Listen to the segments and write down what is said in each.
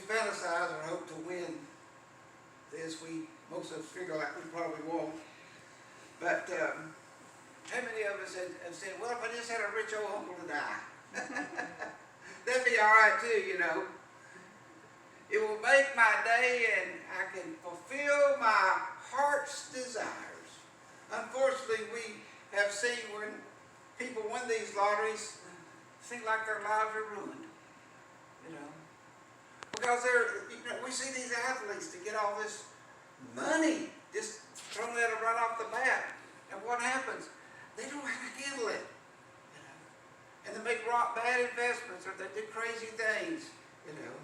fantasize or hope to win this. Most of us figure like we probably won't. But how many of us have said, well, if I just had a rich old uncle to die, that'd be all right too, you know. It will make my day and I can fulfill my heart's desires. Unfortunately, we have seen when people win these lotteries, it seems like their lives are ruined, you know. Because we see these athletes to get all this money just thrown at them right off the bat. And what happens? They don't know how to handle it. You know? And they make bad investments or they do crazy things, you know.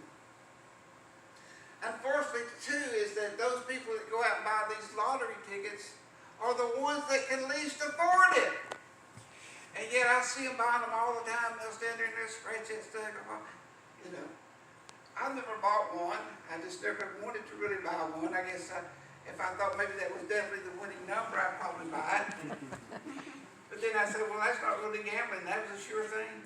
Unfortunately, too, is that those people that go out and buy these lottery tickets are the ones that can least afford it. And yet I see them buying them all the time. They'll stand there and they'll scratch that stuff. You know. I've never bought one. I just never wanted to really buy one. I guess if I thought maybe that was definitely the winning number, I'd probably buy it. But then I said, well, that's not really gambling. That was a sure thing.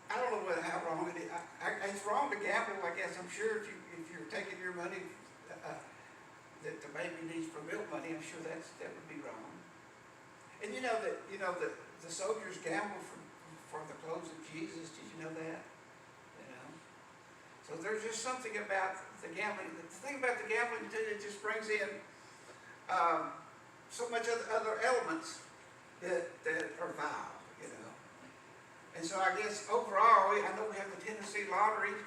I don't know how wrong it is. It's wrong to gamble, I guess. I'm sure if you're taking your money that the baby needs for milk money, I'm sure that would be wrong. And you know that the soldiers gamble for the clothes of Jesus. Did you know that? You know. So there's just something about the gambling. The thing about the gambling too, it just brings in so much other elements that are vile. You know. And so I guess overall, I know we have the Tennessee lottery,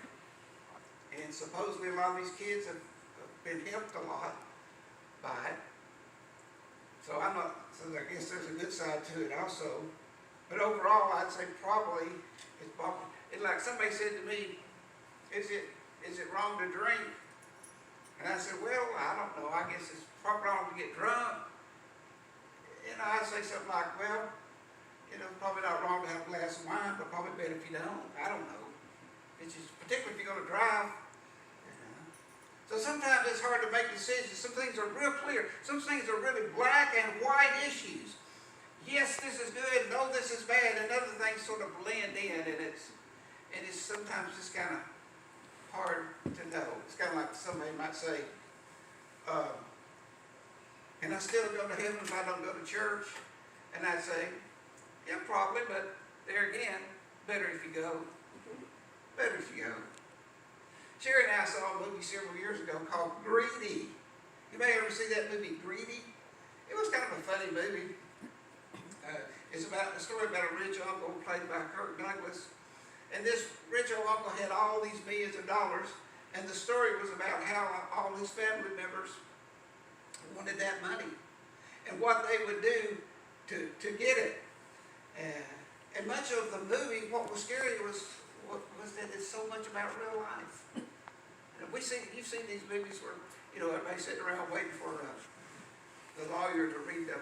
and supposedly a lot of these kids have been helped a lot by it. So I guess there's a good side to it also. But overall, I'd say probably it's like somebody said to me, is it wrong to drink? And I said, well, I don't know. I guess it's probably wrong to get drunk. And I'd say something like, well, probably not wrong to have a glass of wine, but probably better if you don't. I don't know. It's just, particularly if you're going to drive. You know. So sometimes it's hard to make decisions. Some things are real clear. Some things are really black and white issues. Yes, this is good. No, this is bad. And other things sort of blend in, and it's sometimes just kind of hard to know. It's kind of like somebody might say, can I still go to heaven if I don't go to church? And I'd say, yeah, probably, but there again, better if you go. Better if you go. Sherry and I saw a movie several years ago called Greedy. You may ever see that movie, Greedy? It was kind of a funny movie. It's about a story about a rich uncle played by Kirk Douglas. And this rich old uncle had all these millions of dollars, and the story was about how all his family members wanted that money and what they would do to get it. And much of the movie, what was scary was that it's so much about real life. And you've seen these movies where everybody's sitting around waiting for the lawyer to read the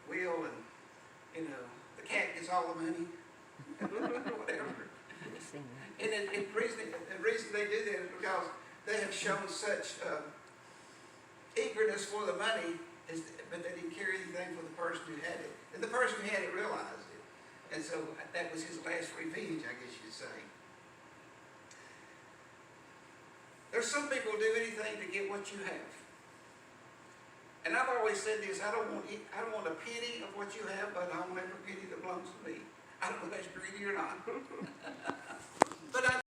will, and the cat gets all the money, whatever. And the reason they do that is because they have shown such eagerness for the money, but they didn't care anything for the person who had it. And the person who had it realized it. And so that was his last revenge, I guess you'd say. There's some people who do anything to get what you have. And I've always said this, I don't want a penny of what you have, but I want every penny that belongs to me. I don't know if that's greedy or not.